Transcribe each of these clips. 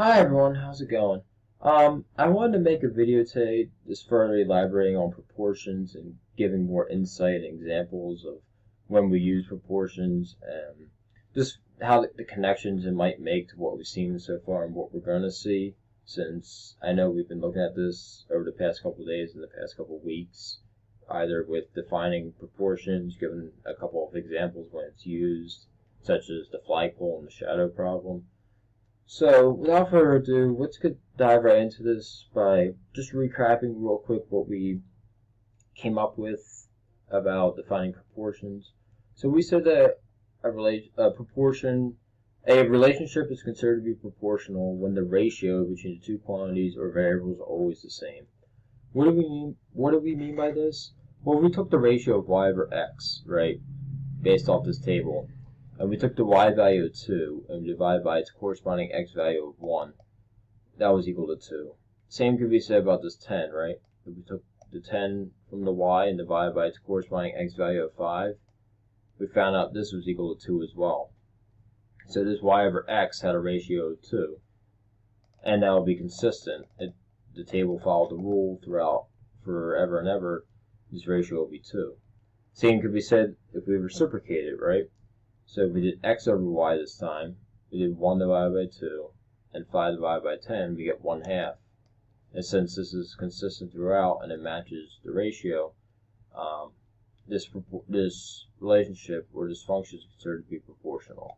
Hi everyone, how's it going? I wanted to make a video today just further elaborating on proportions and giving more insight and examples of when we use proportions and just how the connections it might make to what we've seen so far and what we're going to see, since I know we've been looking at this over the past couple of days and the past couple of weeks, either with defining proportions, given a couple of examples when it's used, such as the flagpole and the shadow problem. So, without further ado, let's dive right into this by just recapping real quick what we came up with about defining proportions. So we said that a relationship is considered to be proportional when the ratio between the two quantities or variables are always the same. What do we mean? What do we mean by this? Well, we took the ratio of y over x, right, based off this table. And we took the y value of 2 and we divided by its corresponding x value of 1. That was equal to 2. Same could be said about this 10, right? If we took the 10 from the y and divided by its corresponding x value of 5, we found out this was equal to 2 as well. So this y over x had a ratio of 2. And that will be consistent. The table followed the rule throughout forever and ever. This ratio will be 2. Same could be said if we reciprocated, right? So if we did x over y this time, we did 1 divided by 2, and 5 divided by 10, we get 1/2. And since this is consistent throughout and it matches the ratio, this relationship or this function is considered to be proportional.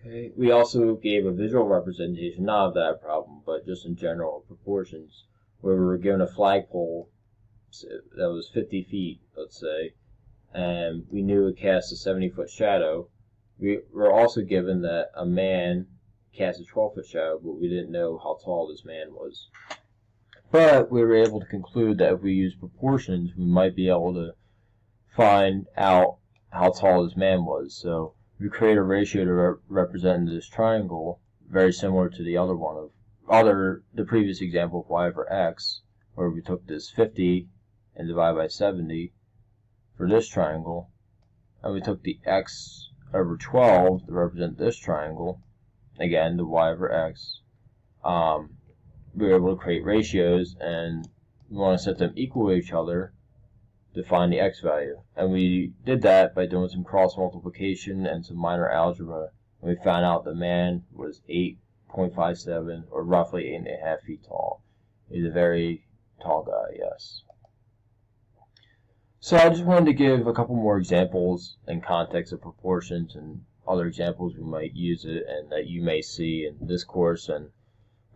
Okay. We also gave a visual representation, not of that problem, but just in general of proportions, where we were given a flagpole that was 50 feet, let's say, and we knew it cast a 70-foot shadow. We were also given that a man cast a 12-foot shadow, but we didn't know how tall this man was. But we were able to conclude that if we use proportions, we might be able to find out how tall this man was. So we create a ratio to represent this triangle, very similar to the other one the previous example of y over x, where we took this 50 and divided by 70. For this triangle, and we took the x over 12 to represent this triangle, again the y over x. We were able to create ratios, and we want to set them equal to each other to find the x value. And we did that by doing some cross multiplication and some minor algebra, and we found out the man was 8.57, or roughly 8.5 feet tall. He's a very tall guy, yes. So I just wanted to give a couple more examples in context of proportions and other examples we might use it and that you may see in this course and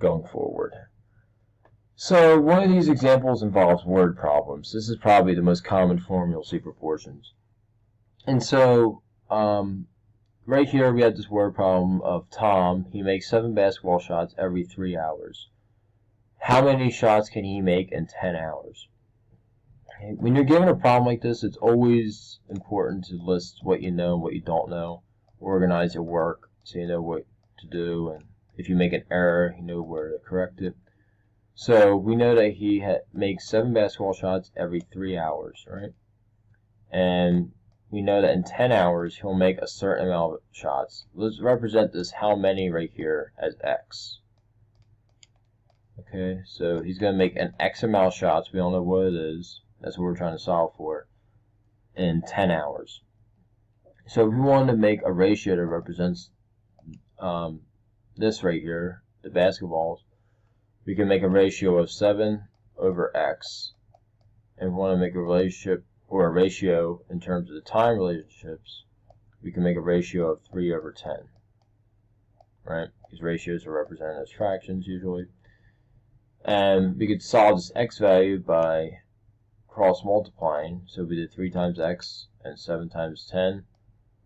going forward. So one of these examples involves word problems. This is probably the most common form you'll see proportions. And so right here we have this word problem of Tom. He makes 7 basketball shots every 3 hours. How many shots can he make in 10 hours? When you're given a problem like this, it's always important to list what you know and what you don't know. Organize your work so you know what to do, and if you make an error, you know where to correct it. So we know that he makes 7 basketball shots every 3 hours, right? And we know that in 10 hours, he'll make a certain amount of shots. Let's represent this how many right here as x. Okay, so he's going to make an x amount of shots. We don't know what it is. That's what we're trying to solve for in 10 hours. So if we wanted to make a ratio that represents this right here, the basketballs, we can make a ratio of 7 over x. And if we want to make a relationship or a ratio in terms of the time relationships, we can make a ratio of 3 over 10. Right? Because ratios are represented as fractions usually. And we could solve this x value by cross multiplying. So we did 3 times x and 7 times 10.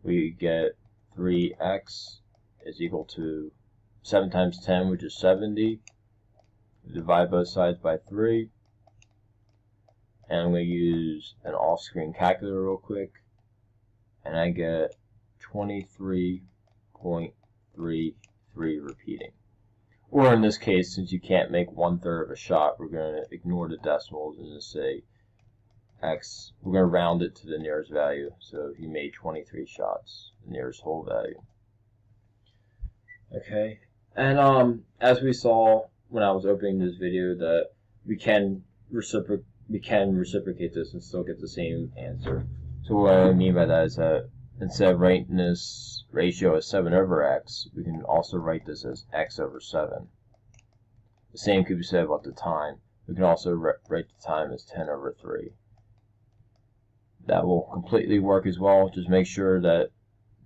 We get 3x is equal to 7 times 10, which is 70. We divide both sides by 3. And I'm going to use an off-screen calculator real quick. And I get 23.33 repeating. Or in this case, since you can't make 1/3 of a shot, we're going to ignore the decimals and just say x. We're going to round it to the nearest value. So he made 23 shots, the nearest whole value. Okay, and as we saw when I was opening this video, that we can reciprocate this and still get the same answer. So what I mean by that is that instead of writing this ratio as 7 over x, we can also write this as x over 7. The same could be said about the time. We can also write the time as 10 over 3. That will completely work as well. Just make sure that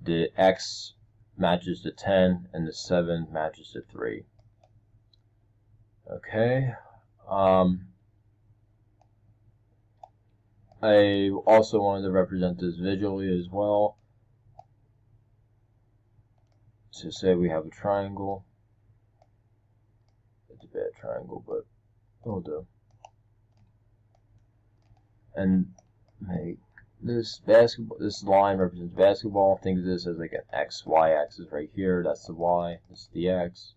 the x matches the 10 and the 7 matches the 3. Okay. I also wanted to represent this visually as well. So say we have a triangle. It's a bad triangle, but it'll do. And make this line represents basketball. Think of this as like an x-y axis right here. That's the y. This is the x.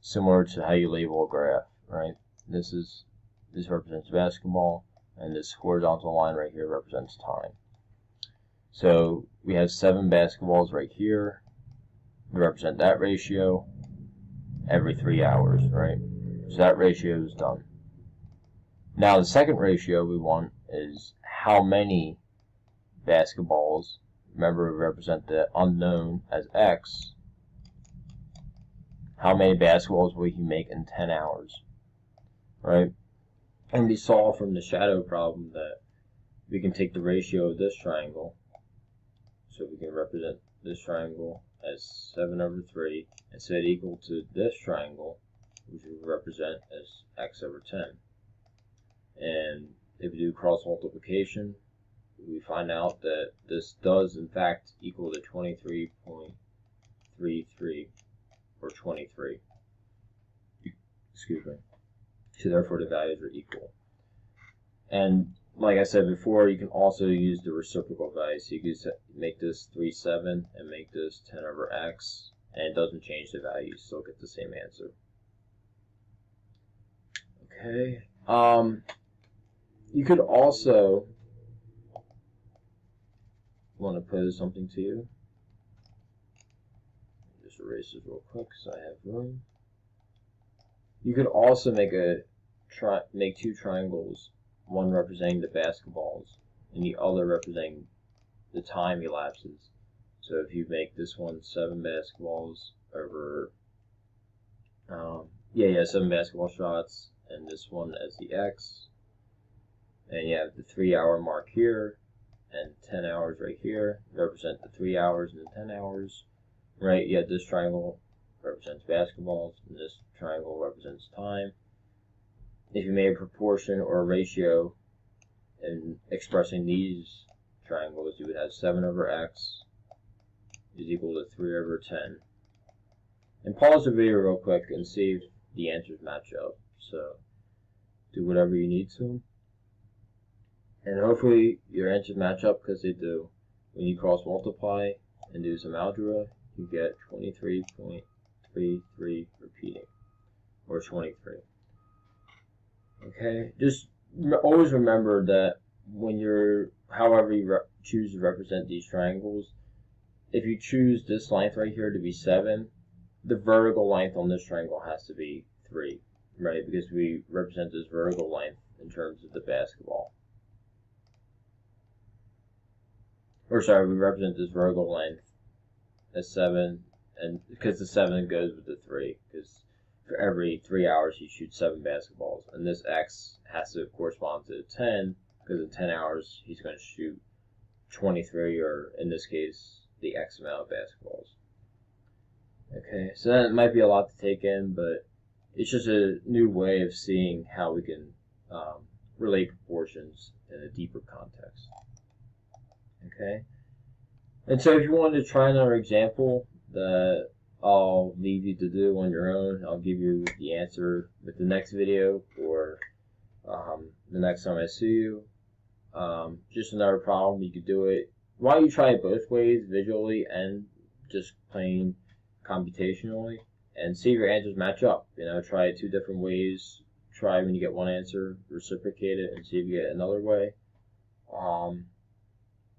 Similar to how you label a graph, right? This represents basketball, and this horizontal line right here represents time. So we have 7 basketballs right here. We represent that ratio every 3 hours, right? So that ratio is done. Now the second ratio we want is how many basketballs. Remember, we represent the unknown as x. How many basketballs will he make in 10 hours, right? And we saw from the shadow problem that we can take the ratio of this triangle, so we can represent this triangle as 7 over 3 and set it equal to this triangle, which we represent as x over 10. And if we do cross multiplication, we find out that this does in fact equal to 23.33 or 23. Excuse me. So therefore the values are equal. And like I said before, you can also use the reciprocal value. So you can make this 3/7 and make this 10 over x, and it doesn't change the value. You still get the same answer. Okay. You could also want to pose something to you. Just erase this real quick so I have room. You could also make make 2 triangles, one representing the basketballs and the other representing the time elapses. So if you make this one 7 basketballs over 7 basketball shots, and this one as the x, and you have the 3-hour mark here and 10 hours right here, represent the 3 hours and the 10 hours, right? Yet this triangle represents basketballs, and this triangle represents time. If you made a proportion or a ratio in expressing these triangles, you would have 7 over x is equal to 3 over 10. And pause the video real quick and see if the answers match up. So do whatever you need to. And hopefully your answers match up, because they do. When you cross multiply and do some algebra, you get 23.33 repeating, or 23. Okay, just always remember that when however you choose to represent these triangles, if you choose this length right here to be 7, the vertical length on this triangle has to be 3, right? Because we represent this vertical length in terms of the basketball. Or sorry, we represent this vertical length as 7, and because the 7 goes with the 3, because for every 3 hours he shoots 7 basketballs, and this x has to correspond to 10, because in 10 hours he's going to shoot 23, or in this case the x amount of basketballs. Okay, so that might be a lot to take in, but it's just a new way of seeing how we can relate proportions in a deeper context. Okay, and so if you wanted to try another example that I'll leave you to do on your own, I'll give you the answer with the next video, or the next time I see you. Just another problem, you could do it. Why don't you try it both ways, visually and just plain computationally, and see if your answers match up. Try it 2 different ways. Try when you get one answer, reciprocate it, and see if you get another way.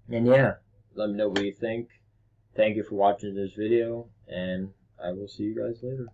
And yeah, let me know what you think. Thank you for watching this video, and I will see you guys later.